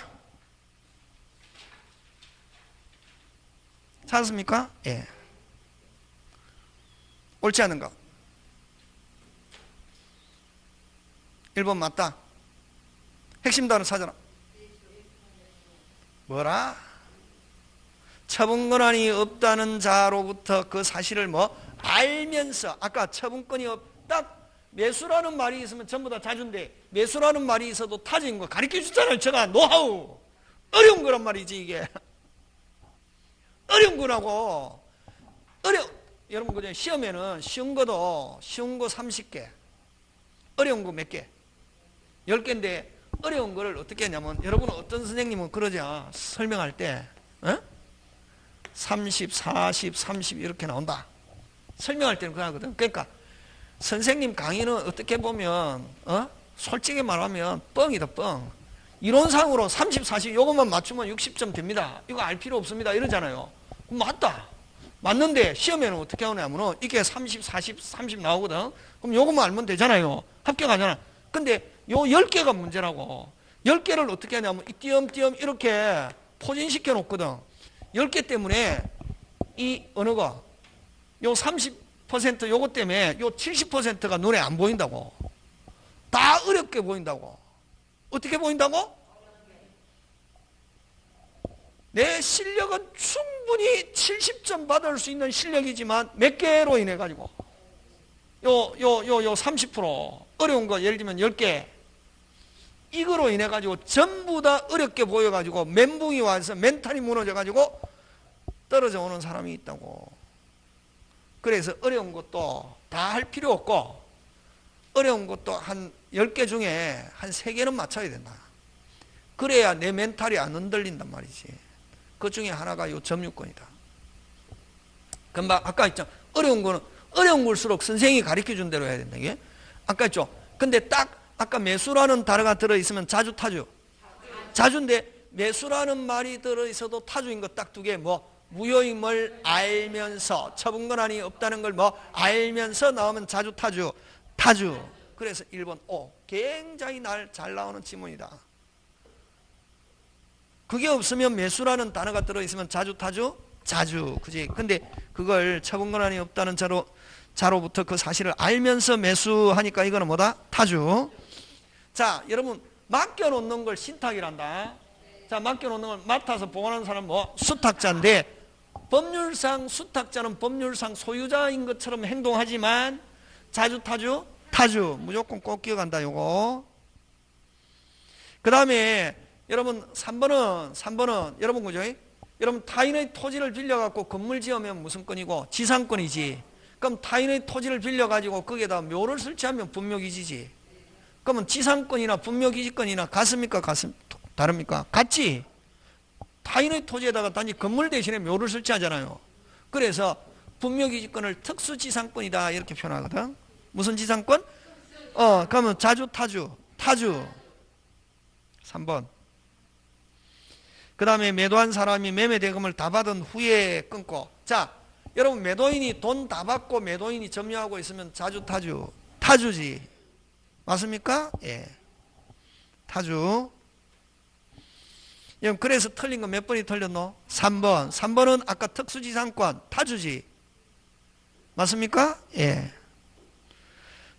찾았습니까? 예. 옳지 않은 거 1번 맞다. 핵심 단어 찾아라. 뭐라? 처분권한이 없다는 자로부터 그 사실을 알면서 아까 처분권이 없다 매수라는 말이 있으면 전부 다 자주인데 매수라는 말이 있어도 타주인 거 가르쳐 주잖아요. 제가 노하우 어려운 거란 말이지 이게 어려운 거라고 여러분 그죠? 시험에는 쉬운 거도 쉬운 거 30개 어려운 거 몇 개? 10개인데 어려운 거를 어떻게 했냐면 여러분은 어떤 선생님은 그러죠. 설명할 때 30, 40, 30 이렇게 나온다. 설명할 때는 그러거든. 그러니까 선생님 강의는 어떻게 보면 솔직히 말하면 뻥이다 뻥. 이론상으로 30, 40 요것만 맞추면 60점 됩니다. 이거 알 필요 없습니다. 이러잖아요. 맞다. 맞는데 시험에는 어떻게 하냐면 이게 30, 40, 30 나오거든. 그럼 요것만 알면 되잖아요. 합격하잖아. 근데 요 10개가 문제라고. 10개를 어떻게 하냐면 띄엄띄엄 이렇게 포진시켜 놓거든. 10개 때문에 이 어느 거 요 30% 요것 때문에 요 70%가 눈에 안 보인다고. 다 어렵게 보인다고. 어떻게 보인다고? 내 실력은 충분히 70점 받을 수 있는 실력이지만 몇 개로 인해 가지고 요 30% 어려운 거 예를 들면 10개 이거로 인해 가지고 전부 다 어렵게 보여 가지고 멘붕이 와서 멘탈이 무너져 가지고 떨어져 오는 사람이 있다고. 그래서 어려운 것도 다 할 필요 없고 어려운 것도 한 10개 중에 한 3개는 맞춰야 된다. 그래야 내 멘탈이 안 흔들린단 말이지. 그 중에 하나가 요 점유권이다. 금방 아까 했죠. 어려운 거는 어려운 걸수록 선생님이 가르쳐 준 대로 해야 된다. 이게 아까 했죠. 근데 딱 아까 매수라는 단어가 들어있으면 자주 타주. 자주인데 매수라는 말이 들어있어도 타주인 거 딱 2개 무효임을 알면서 처분권한이 없다는 걸 알면서 나오면 자주 타주. 그래서 1번 굉장히 잘 나오는 지문이다. 그게 없으면 매수라는 단어가 들어있으면 자주 타주 자주 그지. 근데 그걸 처분권한이 없다는 자로부터 그 사실을 알면서 매수하니까 이거는 뭐다? 타주. 자 여러분 맡겨놓는 걸 신탁이란다. 자 맡겨놓는 걸 맡아서 보관하는 사람 수탁자인데 법률상 수탁자는 법률상 소유자인 것처럼 행동하지만 자주 타주 타주. 무조건 꼭 기억한다, 요거. 그 다음에 여러분 3번은 여러분 그죠? 여러분 타인의 토지를 빌려갖고 건물 지으면 무슨 건이고? 지상권이지. 그럼 타인의 토지를 빌려가지고 거기에다 묘를 설치하면 분묘기지지. 그러면 지상권이나 분묘기지권이나 같습니까? 다릅니까? 같지? 타인의 토지에다가 단지 건물 대신에 묘를 설치하잖아요. 그래서 분묘기지권을 특수지상권이다 이렇게 표현하거든. 무슨 지상권? 그러면 자주 타주 3번. 그 다음에 매도한 사람이 매매 대금을 다 받은 후에 끊고. 자, 여러분 매도인이 돈 다 받고 매도인이 점유하고 있으면 자주 타주지. 맞습니까? 예. 타주. 그래서 틀린 거 몇 번이 틀렸노? 3번. 3번은 아까 특수지상권 타주지. 맞습니까? 예.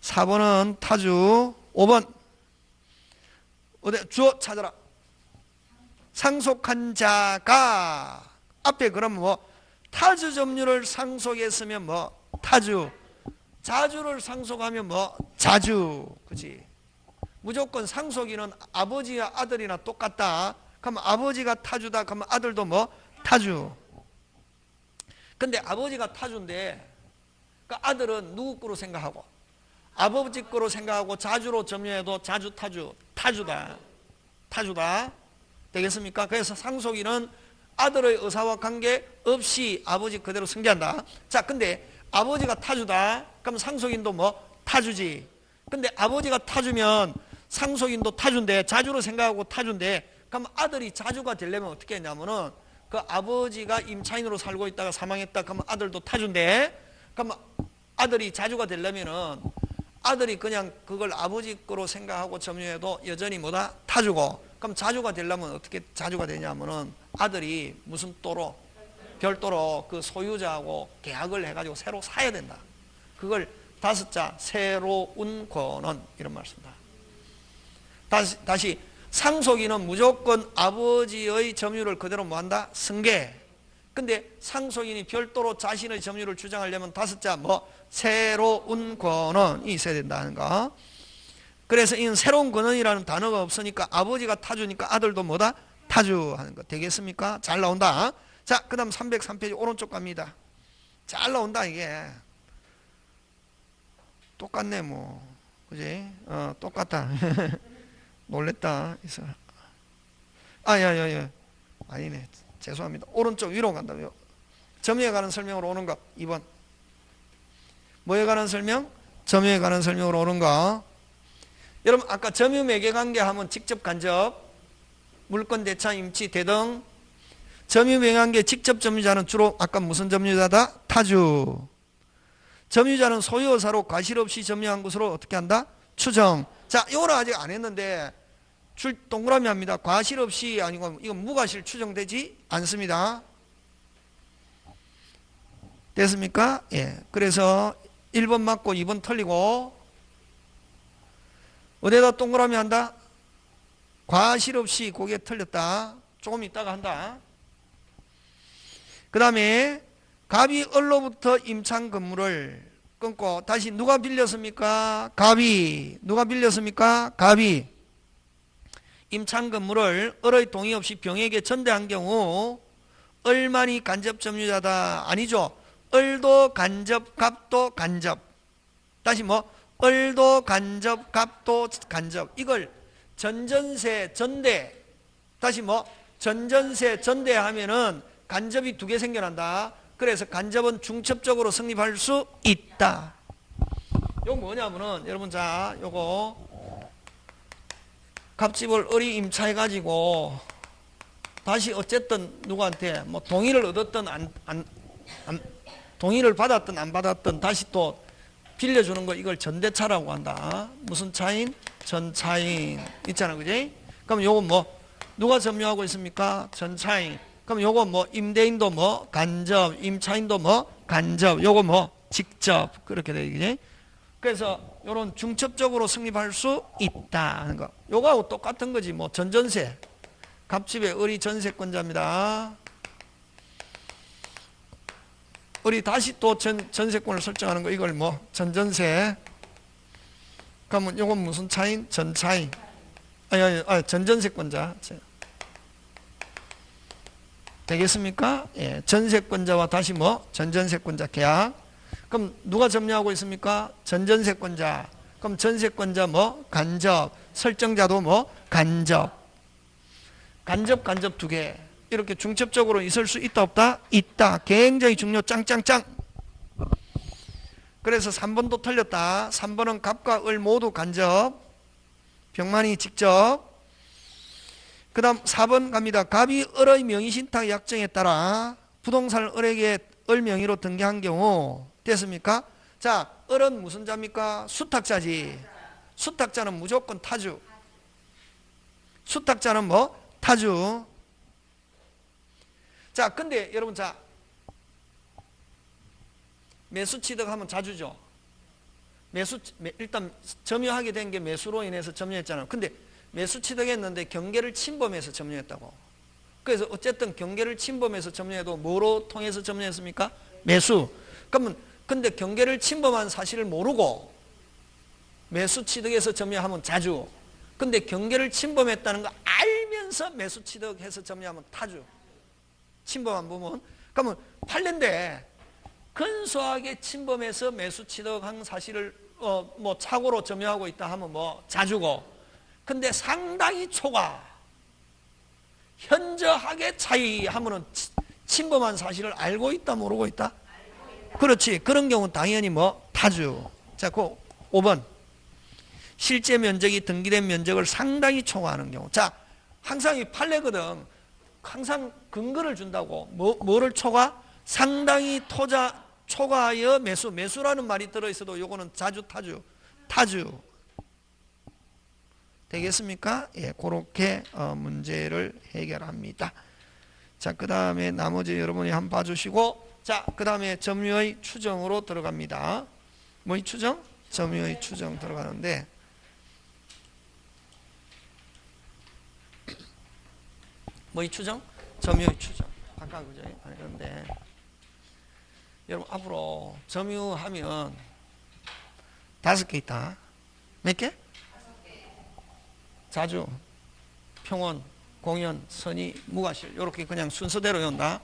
4번은 타주. 5번. 어디 주어 찾아라. 상속한 자가 앞에 그러면 뭐 타주 점유를 상속했으면 뭐 타주, 자주를 상속하면 뭐 자주, 그지? 무조건 상속인은 아버지와 아들이나 똑같다. 그러면 아버지가 타주다. 그러면 아들도 뭐 타주. 근데 아버지가 타주인데 그 아들은 누구 거로 생각하고? 아버지 거로 생각하고 자주로 점유해도 자주 타주다. 되겠습니까? 그래서 상속인은 아들의 의사와 관계없이 아버지 그대로 승계한다. 자, 근데 아버지가 타주다. 그럼 상속인도 뭐 타주지. 근데 아버지가 타주면 상속인도 타주인데 자주로 생각하고 타주인데 그럼 아들이 자주가 되려면 어떻게 했냐면은 그 아버지가 임차인으로 살고 있다가 사망했다. 그러면 아들도 타주인데 그럼 아들이 자주가 되려면은 아들이 그냥 그걸 아버지 거로 생각하고 점유해도 여전히 뭐다? 타주고. 그럼 자주가 되려면 어떻게 자주가 되냐면은 아들이 무슨 또로? 별도로 그 소유자하고 계약을 해가지고 새로 사야 된다. 그걸 5자 새로운 권은 이런 말씀이다. 다시 상속인은 무조건 아버지의 점유를 그대로 뭐한다? 승계. 근데 상속인이 별도로 자신의 점유를 주장하려면 5자 뭐 새로운 권한이 있어야 된다는 거. 그래서 이 새로운 권한이라는 단어가 없으니까 아버지가 타주니까 아들도 뭐다? 타주하는 거. 되겠습니까? 잘 나온다. 자, 그 다음 303페이지 오른쪽 갑니다. 잘 나온다 이게. 똑같네 뭐. 그지? 똑같다. 놀랬다. 야야야. 아니네. 죄송합니다. 오른쪽 위로 간다. 점유에 관한 설명으로 오는 거 2번. 뭐에 관한 설명? 점유에 관한 설명으로 오는 거. 여러분 아까 점유 매개 관계 하면 직접 간접, 물권 대차 임치 대등. 점유 매개 관계 직접 점유자는 주로 아까 무슨 점유자다? 타주. 점유자는 소유의사로 과실 없이 점유한 것으로 어떻게 한다? 추정. 자, 이거는 아직 안 했는데 동그라미 합니다. 과실 없이 아니고 이건 무과실 추정되지 않습니다. 됐습니까? 예. 그래서 1번 맞고 2번 틀리고 어디에다 동그라미 한다? 과실 없이 그게 틀렸다. 조금 있다가 한다. 그 다음에 갑이 을로부터 임차한 건물을 끊고 다시 누가 빌렸습니까? 갑이. 누가 빌렸습니까? 갑이. 임차한 건물을 을의 동의 없이 병에게 전대한 경우 을만이 간접 점유자다. 아니죠. 을도 간접, 갑도 간접. 다시 뭐? 을도 간접, 갑도 간접. 이걸 전전세, 전대. 다시 뭐? 전전세, 전대 하면은 간접이 2개 생겨난다. 그래서 간접은 중첩적으로 성립할 수 있다. 요거 뭐냐면은 여러분 자, 요거 갑집을 을이 임차해가지고 다시 어쨌든 누구한테 뭐 동의를 얻었든 동의를 받았든 안 받았든 다시 또 빌려주는 거 이걸 전대차라고 한다. 무슨 차인? 전차인 있잖아, 그지? 그럼 요거 뭐 누가 점유하고 있습니까? 전차인. 그럼 요거 뭐 임대인도 뭐 간접, 임차인도 뭐 간접, 요거 뭐 직접 그렇게 되겠지? 그래서 요런 중첩적으로 성립할 수 있다 하는 거. 요거하고 똑같은 거지. 뭐 전전세. 갑집의 을이 전세권자입니다. 을이 다시 또 전세권을 설정하는 거 이걸 뭐 전전세. 그러면 이건 무슨 차인? 전차인. 아니, 전전세권자. 되겠습니까? 예, 전세권자와 다시 뭐? 전전세권자 계약. 그럼 누가 점유하고 있습니까? 전전세권자. 그럼 전세권자 뭐? 간접. 설정자도 뭐? 간접. 간접 두 개. 이렇게 중첩적으로 있을 수 있다 없다? 있다. 굉장히 중요. 짱짱짱. 그래서 3번도 틀렸다. 3번은 갑과 을 모두 간접. 병만이 직접. 그 다음 4번 갑니다. 갑이 을의 명의신탁 약정에 따라 부동산을 을에게 을 명의로 등기한 경우 됐습니까? 자, 을은 무슨 자입니까? 수탁자지. 수탁자는 무조건 타주. 수탁자는 뭐? 타주. 자, 근데 여러분, 자, 매수 취득하면 자주죠. 일단 점유하게 된 게 매수로 인해서 점유했잖아요. 근데 매수 취득했는데 경계를 침범해서 점유했다고. 그래서 어쨌든 경계를 침범해서 점유해도 뭐로 통해서 점유했습니까? 매수. 그러면 근데 경계를 침범한 사실을 모르고 매수 취득해서 점유하면 자주. 근데 경계를 침범했다는 거 알면서 매수 취득해서 점유하면 타주. 침범한 부분. 그러면 판례인데 근소하게 침범해서 매수 취득한 사실을 뭐 착오로 점유하고 있다 하면 뭐 자주고. 근데 상당히 초과 현저하게 차이하면은 침범한 사실을 알고 있다 모르고 있다? 그렇지. 그런 경우는 당연히 뭐 타주. 자, 그 5번 실제 면적이 등기된 면적을 상당히 초과하는 경우. 자, 항상 이 판례거든. 항상 근거를 준다고. 뭐를 초과? 상당히 초과하여 매수라는 말이 들어있어도 요거는 자주 타주. 되겠습니까? 예, 그렇게 문제를 해결합니다. 자, 그 다음에 나머지 여러분이 한번 봐주시고, 자, 그 다음에 점유의 추정으로 들어갑니다. 뭐의 추정? 점유의 추정 들어가는데, 뭐의 추정? 점유의 추정. 아까 그죠? 아니, 그런데 여러분 앞으로 점유하면 5개 있다. 몇 개? 자주, 평원, 공연, 선의, 무과실 이렇게 그냥 순서대로 외운다.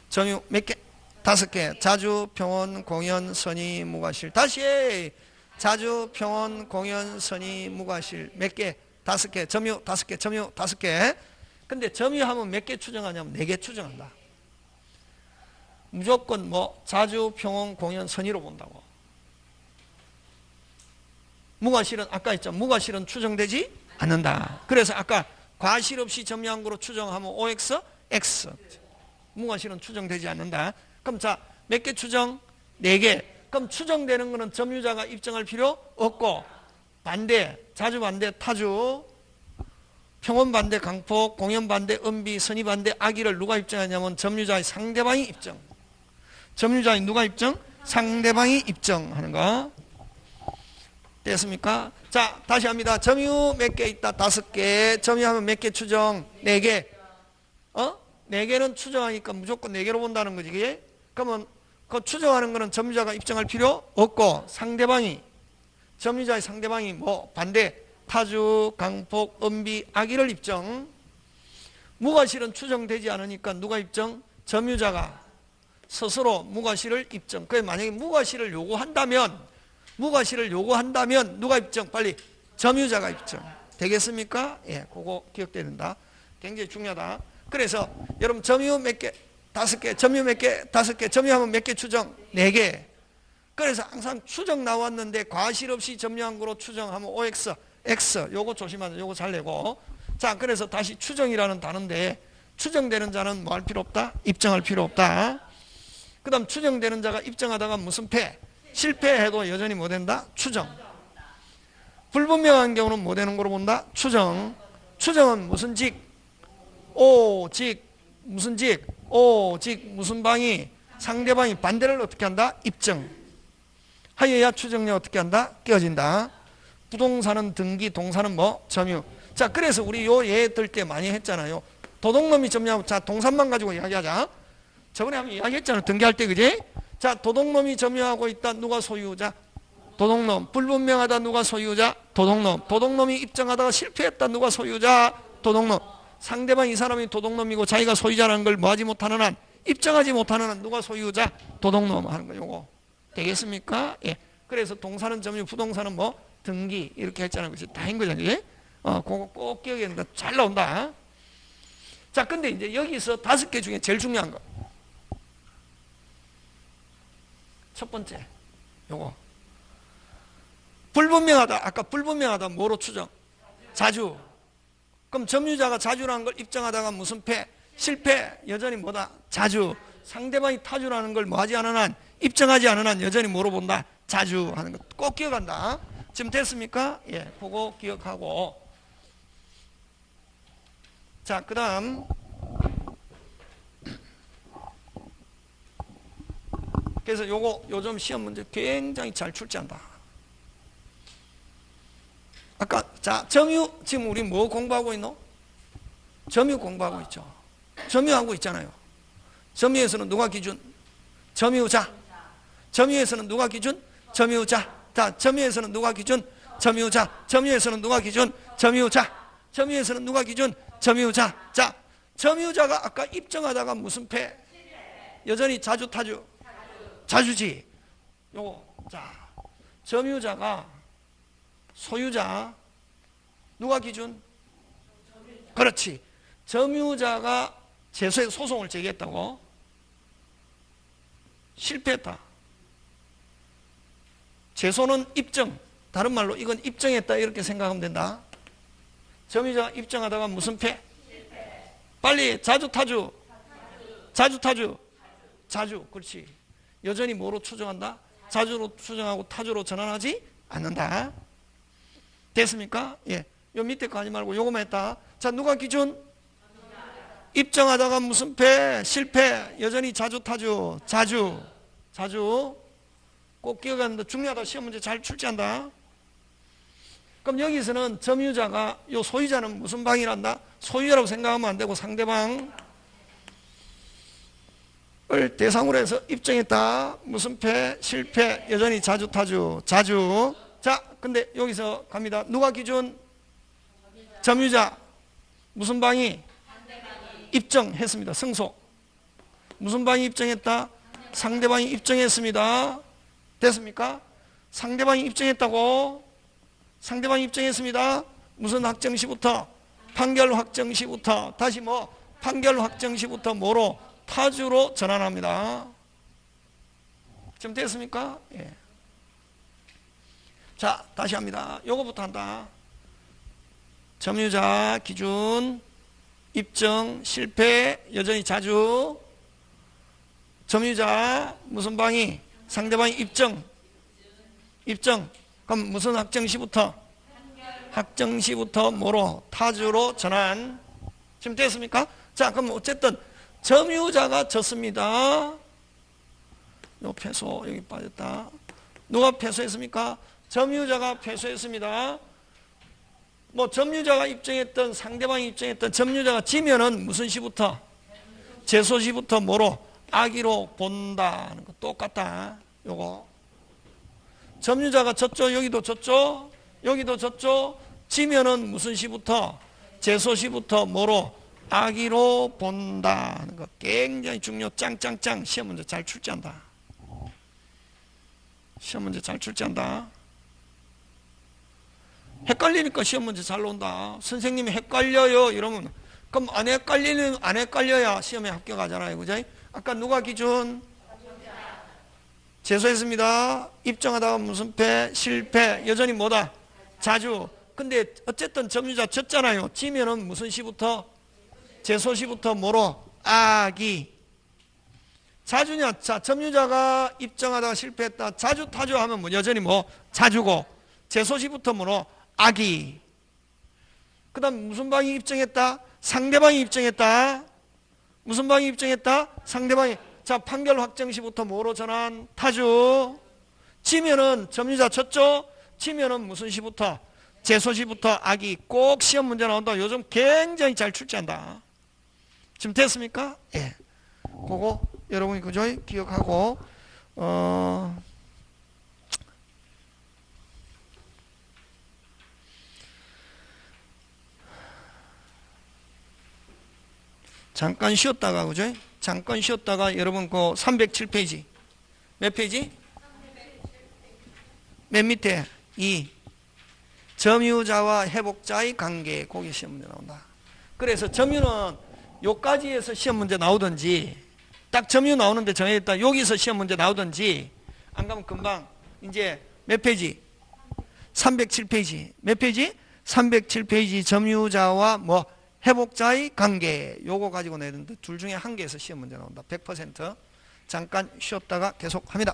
점유 몇 개? 5개. 자주, 평원, 공연, 선의, 무과실. 다시 자주, 평원, 공연, 선의, 무과실 몇 개? 5개. 점유 5개. 점유 5개. 근데 점유하면 몇 개 추정하냐면 4개 추정한다. 무조건 뭐 자주, 평원, 공연, 선의로 본다고. 무과실은 아까 했죠. 무과실은 추정되지 않는다. 그래서 아까 과실 없이 점유한 거로 추정하면 OX, X. 무과실은 추정되지 않는다. 그럼 자, 몇 개 추정? 4개. 그럼 추정되는 거는 점유자가 입증할 필요 없고, 반대, 자주 반대, 타주, 평원 반대, 강폭, 공연 반대, 은비, 선의 반대, 악의를 누가 입증하냐면 점유자의 상대방이 입증. 점유자의 누가 입증? 상대방이 입증하는 거. 됐습니까? 자, 다시 합니다. 점유 몇 개 있다? 5개. 점유하면 몇 개 추정? 4개. 4개는 추정하니까 무조건 4개로 본다는 거지. 그게? 그러면 그 추정하는 거는 점유자가 입증할 필요 없고, 상대방이, 점유자의 상대방이 뭐 반대, 타주, 강폭, 은비, 악의를 입증. 무과실은 추정되지 않으니까 누가 입증? 점유자가 스스로 무과실을 입증. 그게 만약에 무과실을 요구한다면 누가 입증? 빨리 점유자가 입증. 되겠습니까? 예, 그거 기억돼야 된다. 굉장히 중요하다. 그래서 여러분 점유 몇 개? 5개. 점유 몇 개? 5개. 점유하면 몇 개 추정? 4개. 그래서 항상 추정 나왔는데 과실 없이 점유한 거로 추정하면 OX, X. 요거 조심하세요. 요거 잘 내고. 자, 그래서 다시 추정이라는 단어인데 추정되는 자는 뭐 할 필요 없다? 입증할 필요 없다. 그 다음 추정되는 자가 입증하다가 무슨 패? 실패해도 여전히 뭐 된다? 추정. 불분명한 경우는 뭐 되는 거로 본다? 추정. 추정은 무슨 직? 오직. 무슨 직? 오직. 무슨 방이? 상대방이 반대를 어떻게 한다? 입증. 하여야 추정력 어떻게 한다? 깨어진다. 부동산은 등기, 동산은 뭐? 점유. 자, 그래서 우리 요 예 들 때 많이 했잖아요. 도둑놈이 점유하고, 자, 동산만 가지고 이야기하자. 저번에 한번 이야기했잖아요. 등기할 때, 그지? 자, 도둑놈이 점유하고 있다. 누가 소유자? 도둑놈. 불분명하다. 누가 소유자? 도둑놈. 도둑놈이 입증하다가 실패했다. 누가 소유자? 도둑놈. 상대방 이 사람이 도둑놈이고 자기가 소유자라는 걸 뭐하지 못하는 한, 입증하지 못하는 한 누가 소유자? 도둑놈 하는 거. 요거 되겠습니까? 예. 그래서 동사는 점유, 부동사는 뭐 등기 이렇게 했잖아요. 그치? 다인 거잖아요. 그치? 그거 꼭 기억해야 된다. 잘 나온다. 자, 근데 이제 여기서 5개 중에 제일 중요한 거. 첫 번째, 요거. 불분명하다. 아까 불분명하다. 뭐로 추정? 자주. 그럼 점유자가 자주라는 걸 입증하다가 무슨 패? 실패. 여전히 뭐다? 자주. 상대방이 타주라는 걸 뭐하지 않은 한, 입증하지 않은 한 여전히 뭐로 본다? 자주 하는 거 꼭 기억한다. 지금 됐습니까? 예, 그거 기억하고. 자, 그 다음. 그래서 요즘 시험 문제 굉장히 잘 출제한다. 아까, 자, 점유, 지금 우리 뭐 공부하고 있노? 점유 공부하고 있죠. 점유하고 있잖아요. 점유에서는 누가 기준? 점유자. 점유에서는 누가 기준? 점유자. 자, 점유에서는 누가 기준? 점유자. 점유에서는 누가 기준? 점유자. 점유에서는 누가 기준? 점유자. 자, 점유자가 아까 입증하다가 무슨 패? 여전히 자주 타주. 자주지. 요거. 자, 점유자가 소유자. 누가 기준? 그렇지. 점유자가 제소에 소송을 제기했다고. 실패했다. 제소는 입증. 다른 말로 이건 입증했다 이렇게 생각하면 된다. 점유자가 입증하다가 무슨 패? 빨리. 자주 타주. 자주 타주. 자주. 그렇지. 여전히 뭐로 추정한다? 자주로 추정하고 타주로 전환하지 않는다. 됐습니까? 예. 요 밑에 거 하지 말고 요거만 했다. 자, 누가 기준? 입증하다가 무슨 패? 실패. 여전히 자주 타주. 자주. 자주. 꼭 기억하는데 중요하다. 시험 문제 잘 출제한다. 그럼 여기서는 점유자가, 요 소유자는 무슨 방이란다? 소유자라고 생각하면 안 되고 상대방을 대상으로 해서 입증했다. 무슨 패? 실패. 여전히 자주 타주. 자주. 자, 근데 여기서 갑니다. 누가 기준? 점유자. 무슨 방이? 입증했습니다. 승소. 무슨 방이 입증했다? 상대방이 입증했습니다. 됐습니까? 상대방이 입증했다고. 상대방이 입증했습니다. 무슨 확정시부터? 판결 확정시부터. 다시 뭐? 판결 확정시부터 뭐로? 타주로 전환합니다. 지금 됐습니까? 예. 자, 다시 합니다. 요거부터 한다. 점유자 기준, 입증, 실패, 여전히 자주. 점유자 무슨 방이? 상대방이 입증. 입증. 그럼 무슨 확정시부터? 확정시부터 뭐로? 타주로 전환. 지금 됐습니까? 자, 그럼 어쨌든 점유자가 졌습니다. 요 패소 여기 빠졌다. 누가 패소했습니까? 점유자가 패소했습니다. 뭐 점유자가 입증했던 상대방이 입증했던 점유자가 지면은 무슨 시부터? 제소시부터 뭐로? 악의로 본다는 거 똑같다. 요거 점유자가 졌죠. 여기도 졌죠. 여기도 졌죠. 지면은 무슨 시부터? 제소시부터 뭐로? 악의로 본다는 거 굉장히 중요. 짱짱짱. 시험 문제 잘 출제한다. 시험 문제 잘 출제한다. 헷갈리니까 시험 문제 잘 나온다. 선생님이 헷갈려요 이러면 그럼 안 헷갈려야 시험에 합격하잖아요. 그죠? 아까 누가 기준? 제소했습니다. 입증하다가 무슨 패? 실패. 여전히 뭐다? 자주. 근데 어쨌든 점유자 졌잖아요. 지면은 무슨 시부터? 제소시부터 뭐로? 악의. 자주냐? 자, 점유자가 입증하다가 실패했다. 자주 타주 하면 뭐 여전히 뭐? 자주고. 제소시부터 뭐로? 악의. 그 다음 무슨 방이 입증했다? 상대방이 입증했다. 무슨 방이 입증했다? 상대방이. 자, 판결 확정시부터 뭐로 전환? 타주. 지면은 점유자 쳤죠? 지면은 무슨 시부터? 제소시부터 악의. 꼭 시험 문제 나온다. 요즘 굉장히 잘 출제한다. 지금 됐습니까? 예. 그거 여러분이 그죠? 기억하고 잠깐 쉬었다가, 그죠? 잠깐 쉬었다가 여러분 그 307페이지. 몇 페이지? 맨 밑에 2. 점유자와 회복자의 관계. 거기 시험 문제 나온다. 그래서 점유는 요까지에서 시험 문제 나오든지 딱 점유 나오는데 정해졌다. 여기서 시험 문제 나오든지 안 가면 금방 이제 몇 페이지? 307페이지. 몇 페이지? 307페이지 점유자와 뭐 회복자의 관계. 요거 가지고 내는데 둘 중에 한 개에서 시험 문제 나온다. 100%. 잠깐 쉬었다가 계속합니다.